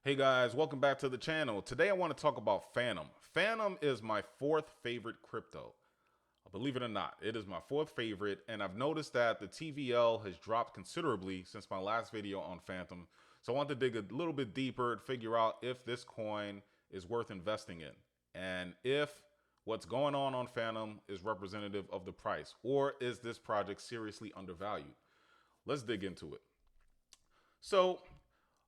Hey guys, welcome back to the channel. Today I want to talk about Phantom. Phantom is my fourth favorite crypto. Believe it or not, it is my fourth favorite, and I've noticed that the TVL has dropped considerably since my last video on Phantom. So I want to dig a little bit deeper to figure out if this coin is worth investing in, and if what's going on Phantom is representative of the price, or is this project seriously undervalued? Let's dig into it. So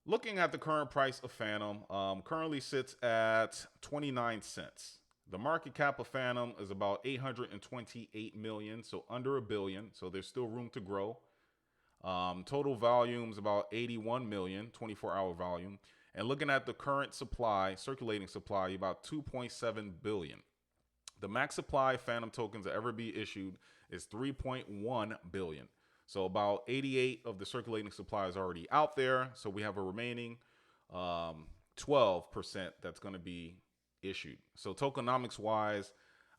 looking at the current price of Phantom, currently sits at 29 cents. The market cap of Phantom is about 828 million, so under a billion. So there's still room to grow. Total volume is about 81 million, 24-hour volume. And looking at the current supply, circulating supply, about 2.7 billion. The max supply of Phantom tokens that ever be issued is 3.1 billion. So about 88 of the circulating supply is already out there. So we have a remaining 12% that's going to be issued. So tokenomics wise,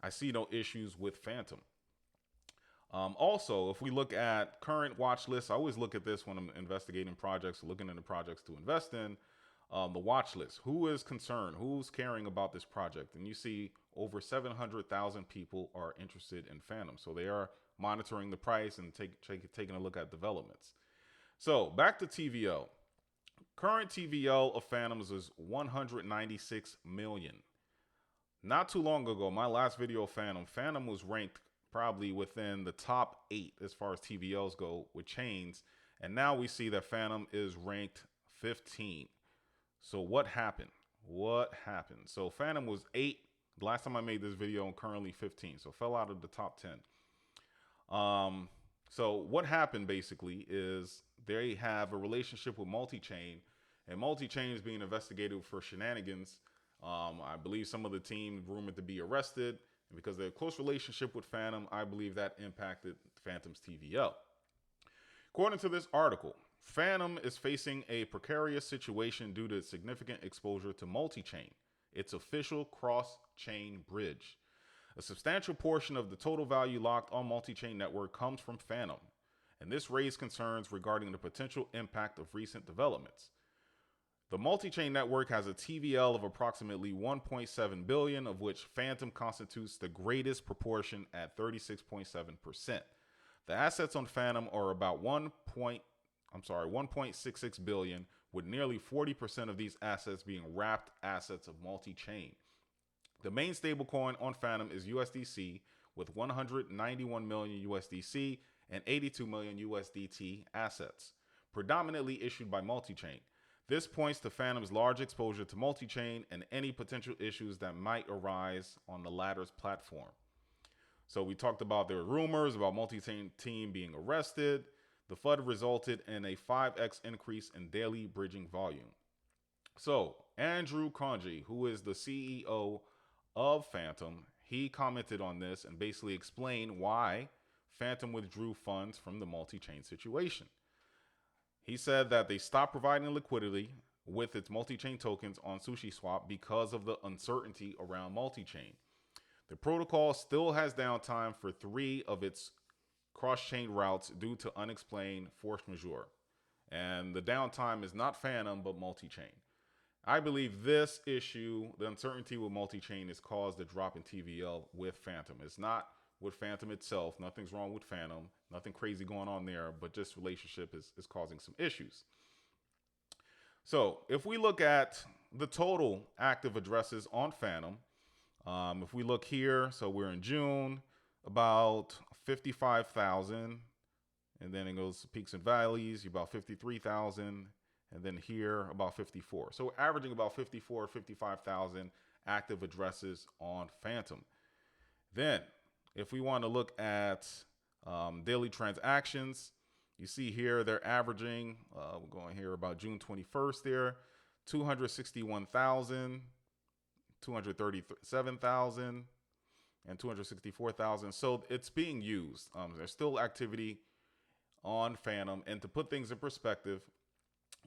I see no issues with Phantom. Also, if we look at current watch lists, I always look at this when I'm investigating projects, looking into projects to invest in. The watch list. Who is concerned? Who's caring about this project? And you see over 700,000 people are interested in Phantom. So they are monitoring the price and taking a look at developments. So back to TVL. Current TVL of Phantoms is 196 million. Not too long ago, my last video of Phantom was ranked probably within the top 8 as far as TVLs go with chains. And now we see that Phantom is ranked 15. So what happened? What happened? So Phantom was 8 the last time I made this video, and currently 15. So fell out of the top 10. So what happened basically is they have a relationship with Multi-Chain, and Multi-Chain is being investigated for shenanigans. I believe some of the team rumored to be arrested, and because of their close relationship with Phantom, I believe that impacted Phantom's TVL. According to this article, Phantom is facing a precarious situation due to its significant exposure to Multi-Chain, its official cross-chain bridge. A substantial portion of the total value locked on Multi-Chain network comes from Phantom, and this raised concerns regarding the potential impact of recent developments. The Multi-Chain network has a TVL of approximately 1.7 billion, of which Phantom constitutes the greatest proportion at 36.7%. The assets on Phantom are about 1.66 billion, with nearly 40% of these assets being wrapped assets of Multi-Chain. The main stablecoin on Phantom is USDC with 191 million USDC and 82 million USDT assets, predominantly issued by Multi-Chain. This points to Phantom's large exposure to Multi-Chain and any potential issues that might arise on the latter's platform. So we talked about there were rumors about Multi-Chain team being arrested. The FUD resulted in a 5x increase in daily bridging volume. So Andrew Conji, who is the CEO of Phantom, he commented on this and basically explained why Phantom withdrew funds from the Multi-Chain situation. He said that they stopped providing liquidity with its Multi-Chain tokens on SushiSwap because of the uncertainty around Multi-Chain. The protocol still has downtime for 3 of its cross-chain routes due to unexplained force majeure. And the downtime is not Phantom, but Multi-Chain. I believe this issue, the uncertainty with Multi-Chain, has caused the drop in TVL with Phantom. It's not with Phantom itself. Nothing's wrong with Phantom. Nothing crazy going on there, but just relationship is causing some issues. So if we look at the total active addresses on Phantom, if we look here, so we're in June, about 55,000, and then it goes peaks and valleys, about 53,000, and then here about 54. So we're averaging about 54, 55,000 active addresses on Phantom. Then if we want to look at daily transactions, you see here they're averaging, we're going here about June 21st there, 261,000, 237,000, and 264,000. So it's being used. There's still activity on Phantom. And to put things in perspective,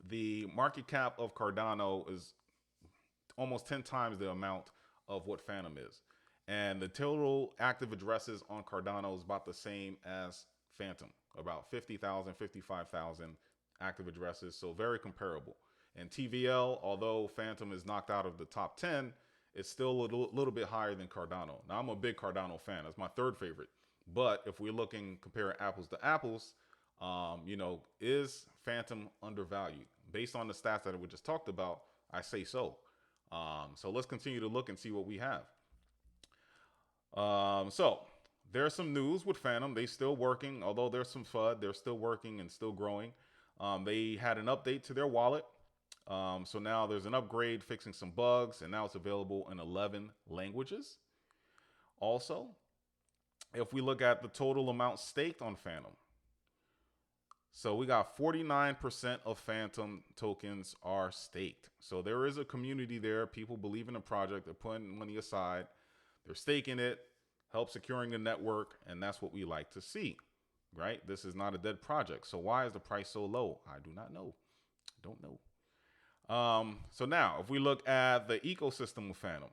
the market cap of Cardano is almost 10 times the amount of what Phantom is. And the total active addresses on Cardano is about the same as Phantom, about 50,000, 55,000 active addresses. So very comparable. And TVL, although Phantom is knocked out of the top 10, it's still a little bit higher than Cardano. Now, I'm a big Cardano fan. That's my third favorite. But if we're looking, comparing apples to apples, is Phantom undervalued? Based on the stats that we just talked about, I say so. So let's continue to look and see what we have. So there's some news with Phantom. They still working, although there's some FUD. They're still working and still growing. They had an update to their wallet. So now there's an upgrade fixing some bugs, and now it's available in 11 languages. Also, if we look at the total amount staked on Phantom, so we got 49% of Phantom tokens are staked. So there is a community there. People believe in the project. They're putting money aside. They're staking it, help securing the network, and that's what we like to see, right? This is not a dead project. So why is the price so low? I do not know. Don't know. So now, if we look at the ecosystem of Phantom,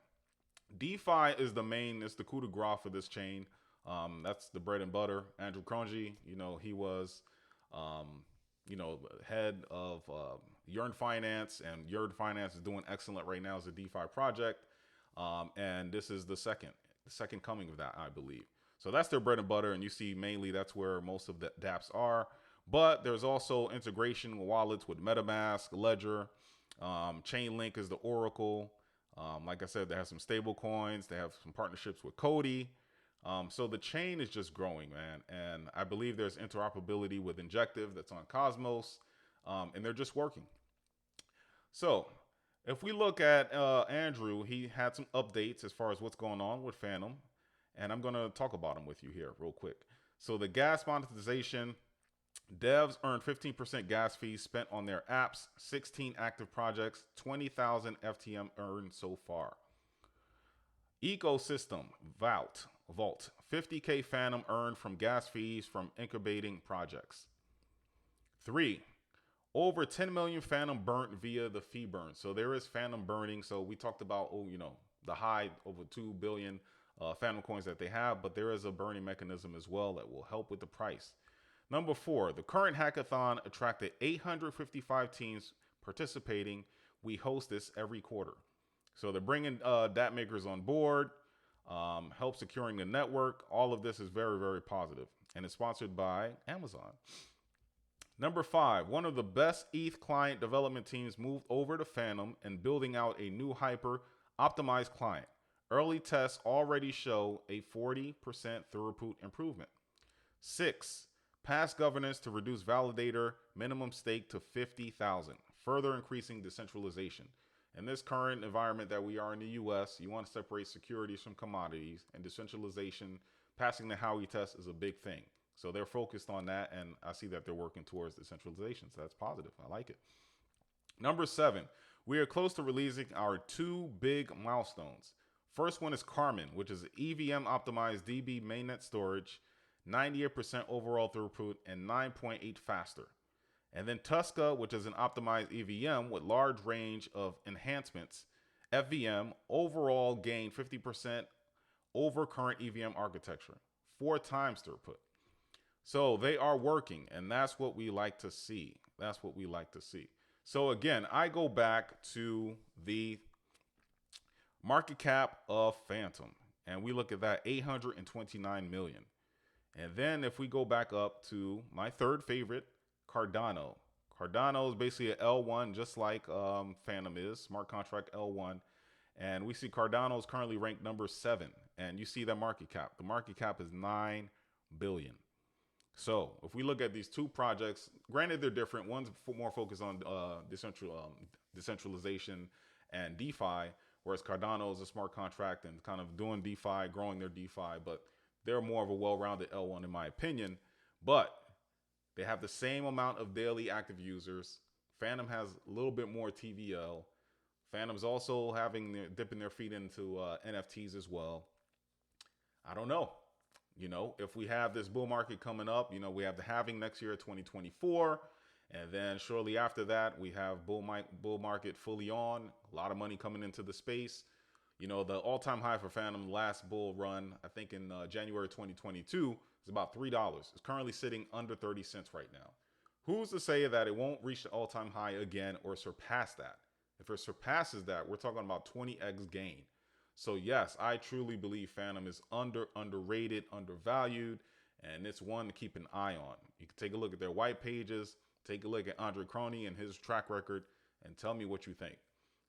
DeFi is the main, it's the coup de grace for this chain. That's the bread and butter. Andrew Kronji, he was, head of Yearn Finance, and Yearn Finance is doing excellent right now as a DeFi project. And this is the second coming of that, I believe. So that's their bread and butter, and you see mainly that's where most of the dApps are. But there's also integration wallets with MetaMask, Ledger. Chainlink is the Oracle. Like I said, they have some stable coins. They have some partnerships with Cody. So the chain is just growing, man. And I believe there's interoperability with Injective that's on Cosmos. And they're just working. So if we look at Andrew, he had some updates as far as what's going on with Phantom. And I'm going to talk about them with you here real quick. So the gas monetization, devs earned 15% gas fees spent on their apps, 16 active projects, 20,000 FTM earned so far. Ecosystem, Vault, 50K Phantom earned from gas fees from incubating projects. 3, over 10 million Phantom burnt via the fee burn. So there is Phantom burning. So we talked about, the high over 2 billion Phantom coins that they have, but there is a burning mechanism as well that will help with the price. Number 4, the current hackathon attracted 855 teams participating. We host this every quarter. So they're bringing dApp makers on board, help securing the network. All of this is very, very positive, and it's sponsored by Amazon. Number 5, one of the best ETH client development teams moved over to Phantom and building out a new hyper optimized client. Early tests already show a 40% throughput improvement. 6, pass governance to reduce validator minimum stake to 50,000, further increasing decentralization. In this current environment that we are in the US, you want to separate securities from commodities, and decentralization, passing the Howey test is a big thing. So they're focused on that, and I see that they're working towards decentralization. So that's positive. I like it. Number 7, we are close to releasing our 2 big milestones. First one is Carmen, which is EVM optimized DB mainnet storage, 98% overall throughput, and 9.8 faster. And then Tusca, which is an optimized EVM with large range of enhancements, FVM, overall gain 50% over current EVM architecture, 4 times throughput. So they are working, and that's what we like to see. That's what we like to see. So again, I go back to the market cap of Phantom, and we look at that 829 million. And then if we go back up to my third favorite, Cardano. Cardano is basically an L1, just like Phantom is, smart contract L1. And we see Cardano is currently ranked number 7. And you see the market cap. The market cap is 9 billion. So if we look at these 2 projects, granted they're different. One's more focused on decentralization and DeFi, whereas Cardano is a smart contract and kind of doing DeFi, growing their DeFi. But they're more of a well-rounded L1 in my opinion. But they have the same amount of daily active users. Phantom has a little bit more TVL. Phantom's also dipping their feet into NFTs as well. I don't know. If we have this bull market coming up, we have the halving next year, 2024. And then shortly after that, we have bull market fully on. A lot of money coming into the space. The all-time high for Phantom last bull run, I think in January 2022, is about $3. It's currently sitting under 30 cents right now. Who's to say that it won't reach the all-time high again or surpass that? If it surpasses that, we're talking about 20x gain. So yes, I truly believe Phantom is underrated, undervalued, and it's one to keep an eye on. You can take a look at their white pages, take a look at Andre Croney and his track record, and tell me what you think.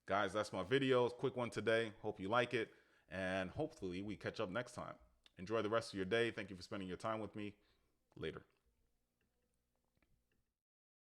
Guys, that's my video. Quick one today. Hope you like it, and hopefully we catch up next time. Enjoy the rest of your day. Thank you for spending your time with me. Later.